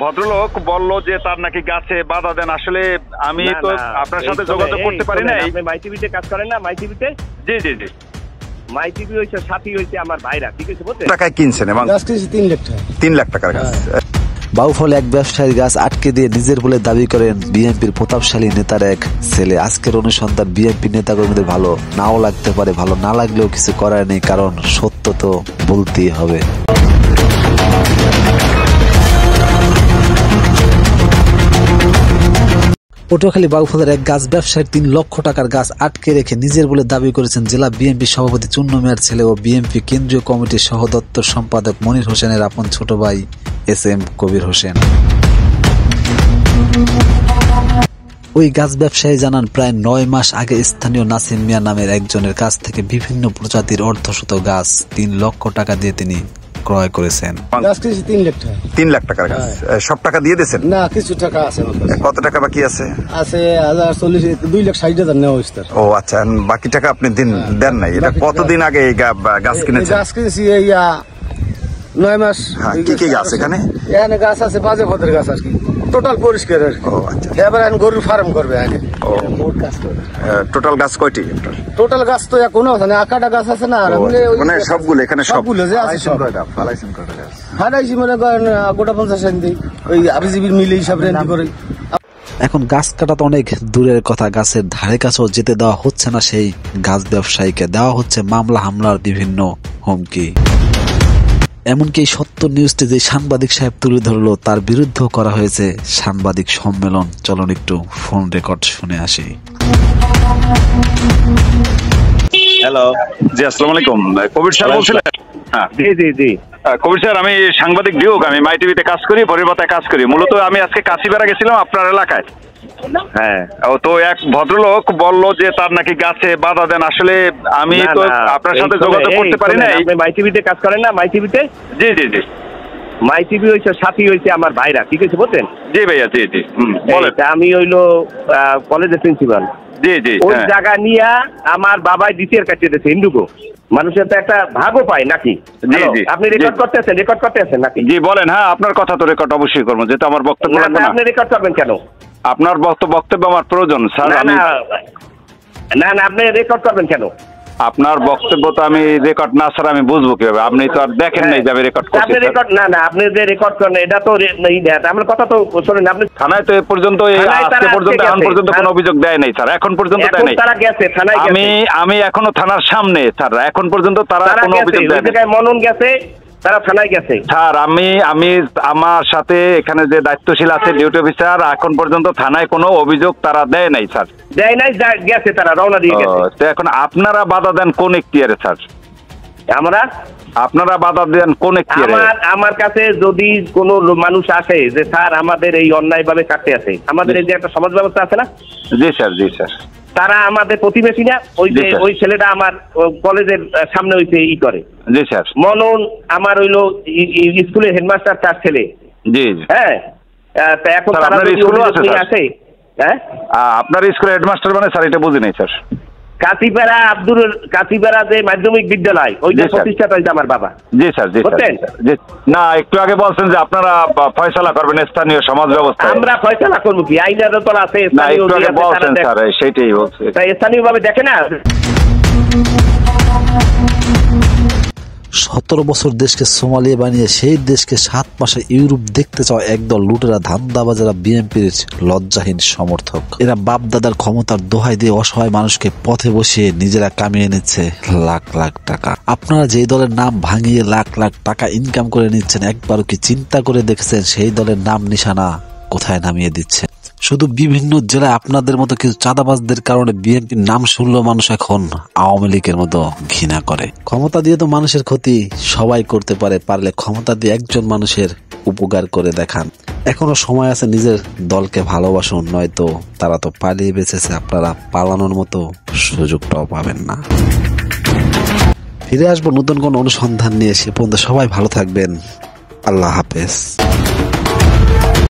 ভদ্রলোক বলল যে তার নাকি গাছে বাধা দেন। আসলে আমি তো আপনার সাথে যোগাযোগ করতে পারি নাই। আপনি মাই টিভিতে কাজ করেন না? মাই টিভিতে? জি জি জি। মাই টিভি হইছে সাথী হইছে আমার ভাইরা, ঠিক আছে? বুঝছেন? টাকায় কিনছেন এবং গাছ কিনছি 3 লাখ টাকা। 3 লাখ টাকার গাছ। বাউফলে এক ব্যবসায়ীর গাছ আটকে দিয়ে নিজের বলে দাবি করেন বিএনপির প্রতাপশালী নেতার এক ছেলে। আজকের অনুসন্ধান বিএনপি নেতাকর্মীদের ভালো নাও লাগতে পারে, ভালো না লাগলেও কিছু করার নেই, কারণ সত্য তো বলতেই হবে। পটুয়াখালী বাউফলের এক গাছ ব্যবসায়ীর 3 লক্ষ টাকার গাছ আটকে রেখে নিজের বলে দাবি করেছেন জেলা বিএনপি সভাপতি চুন্নু মিয়ার ছেলে ও বিএনপি কেন্দ্রীয় কমিটির সহদপ্তর সম্পাদক মনির হোসেনের আপন ছোট ভাই SM কবির হোসেন। ওই গাছ ব্যবসায়ী জানান, প্রায় 9 মাস আগে স্থানীয় নাসিম মিয়া নামের একজনের কাছ থেকে বিভিন্ন প্রজাতির অর্ধশত গাছ 3 লক্ষ টাকা দিয়ে তিনি ক্রয় করেছেন। গাছ কিনছি 3 লাখ টাকা। 3 লাখ টাকার গাছ। সব টাকা দিয়ে দিয়েছেন? না, কিছু টাকা আছে আমার কাছে। কত টাকা বাকি আছে? আছে 2,40,000 নেওয়া হইছে। ও আচ্ছা, বাকি টাকা আপনি দেন নাই। এটা কতদিন আগে এই গাছ কিনেছেন? গাছ কিনছি এই 9 মাস। কি কি গাছ এখানে? এখানে গাছ আছে বাজে পদের গাছ আর কি, টোটাল পরিষ্কার আর কি। ও আচ্ছা। এবার আমি গরুর ফার্ম করবে আগে। ও টোটাল গাছ কয়টি? টোটাল গাছ তো এখনো আছে না, আকাটা গাছ আছে না, মানে সবগুলো এখানে সবগুলো যে আছে সব ফালাইছেন কয়টা গাছ? হারাইছি মনে করেন গোটা 50 সেন্টি, ওই আবিজিবির মিলে হিসাব রেন্টি করে। এখন গাছ কাটা তো অনেক দূরের কথা, গাছের ধারে কাছেও যেতে দেওয়া হচ্ছে না সেই গাছ ব্যবসায়ীকে, দেওয়া হচ্ছে মামলা হামলার বিভিন্ন হুমকি। এমনকি এই সত্য নিউজটি যে সাংবাদিক সাহেব তুলে ধরলো তার বিরুদ্ধেও করা হয়েছে সাংবাদিক সম্মেলন। চলুন একটু ফোন রেকর্ড শুনে আসি। হ্যালো, জি আসসালামু আলাইকুম। কবির স্যার বলছিলেন? হ্যাঁ জি জি জি। কবির স্যার, আমি সাংবাদিক ডিউক, আমি মাই টিভিতে কাজ করি, পরিবাতায় কাজ করি। মূলত আমি আজকে কাশিপাড়া গেছিলাম আপনার এলাকায়। হ্যাঁ, তো এক ভদ্রলোক বলল যে তার নাকি গাছে বাধা দেন। আসলে আমি তো আপনার সাথে যোগাযোগ করতে পারি নাই। আপনি মাই টিভিতে কাজ করেন না? মাই টিভিতে? জি জি জি। মাই টিভি হইছে সাথী হইছে আমার ভাইরা, ঠিক আছে? বুঝছেন? জি ভাইয়া, জি জি। বলেন। আমি হইলো কলেজের প্রিন্সিপাল। জি জি। ওই জায়গা নিয়ে আমার বাবাই দ্বিতীয় কাটিয়ে দিয়েছে হিন্দুগো। মানুষের তো একটা ভাগও পায় নাকি? জি জি। আপনি রেকর্ড করতে আছেন নাকি? জি বলেন। হ্যাঁ, আপনার কথা তো রেকর্ড অবশ্যই করবো, যেহেতু আমার বক্তব্য লাগবে না। আপনি রেকর্ড করবেন কেন? আপনার বক্তব্য আমার প্রয়োজন স্যার। না না, আপনি রেকর্ড করবেন কেন? আপনার বক্তব্য তো আমি রেকর্ড না স্যার আমি বুঝবো কিভাবে? আপনি তো আর দেখেন নাই যাবে রেকর্ড করতে। আপনি রেকর্ড না না, আপনি যে রেকর্ড করেন এটা তো আমার কথা তো শোনেন। আপনি থানায় তো এ পর্যন্ত আজকে পর্যন্ত এখন পর্যন্ত কোনো অভিযোগ দেয় নাই স্যার, এখন পর্যন্ত দেয় নাই। তারা গেছে থানায়। আমি এখনো থানার সামনে স্যার, এখন পর্যন্ত তারা কোনো অভিযোগ দেয় নাই। মনন গেছে, তারা থানায় গেছে স্যার। আমি আমার সাথে এখানে যে দায়িত্বশীল আছে ডিউটি অফিসার, এখন পর্যন্ত থানায় কোনো অভিযোগ তারা দেয় নাই স্যার। দেয় নাই, গেছে তারা রওনা দিয়ে গেছে। তো এখন আপনারা বাধা দেন কোন এখতিয়ারে স্যার? আপনারা বাধা দেন কোন এখতিয়ারে? আমার কাছে যদি কোনো মানুষ আসে যে স্যার আমাদের এই অন্যায় ভাবে কাটতে আছে, আমাদের এই যে একটা সমাজ ব্যবস্থা আছে না? জি স্যার, জি স্যার। তারা আমাদের প্রতিবেশী না? ওই ছেলেটা আমার কলেজের সামনে হইতে করে। জি স্যার। মনন আমার হইলো স্কুলের হেডমাস্টার, তার ছেলে। জি। হ্যাঁ, এখন তারা আসে। হ্যাঁ, আপনার স্কুলের হেডমাস্টার মানে স্যার এটা বুঝি নাই স্যার। কাশিপাড়া যে মাধ্যমিক বিদ্যালয়, ওই যে প্রতিষ্ঠাতা হইছে আমার বাবা। জি স্যার, জি স্যার। না, একটু আগে বলছেন যে আপনারা ফয়সালা করবেন স্থানীয় সমাজ ব্যবস্থা। আমরা ফয়সালা করবো কি? আইনের তো আছে, সেটাই বলছে। স্থানীয় ভাবে দেখে না। 17 বছর দেশকে সোমালিয়া বানিয়ে সেই দেশকে 7 মাসে ইউরোপ দেখতে চাওয়া একদল লুটেরা ধান্দাবাজেরা বিএনপির লজ্জাহীন সমর্থক। এরা বাপ দাদার ক্ষমতার দোহাই দিয়ে অসহায় মানুষকে পথে বসিয়ে নিজেরা কামিয়ে নিচ্ছে লাখ লাখ টাকা। আপনারা যেই দলের নাম ভাঙিয়ে লাখ লাখ টাকা ইনকাম করে নিচ্ছেন, একবারও কি চিন্তা করে দেখছেন সেই দলের নাম নিশানা কোথায় নামিয়ে দিচ্ছে? শুধু বিভিন্ন জেলায় আপনাদের মতো কিছু চাঁদাবাজদের কারণে বিএনপির নাম শুনলেও মানুষ এখন আওয়ামী লীগের মতো ঘৃণা করে। ক্ষমতা দিয়ে তো মানুষের ক্ষতি সবাই করতে পারে, পারলে ক্ষমতা দিয়ে একজন মানুষের উপকার করে দেখান। এখনো সময় আছে, নিজের দলকে ভালোবাসুন, নয়তো তারা তো পালিয়ে বেঁচেছে, আপনারা পালানোর মতো সুযোগটাও পাবেন না। ফিরে আসবো নতুন কোন অনুসন্ধান নিয়ে, সে পর্যন্ত সবাই ভালো থাকবেন। আল্লাহ হাফেজ।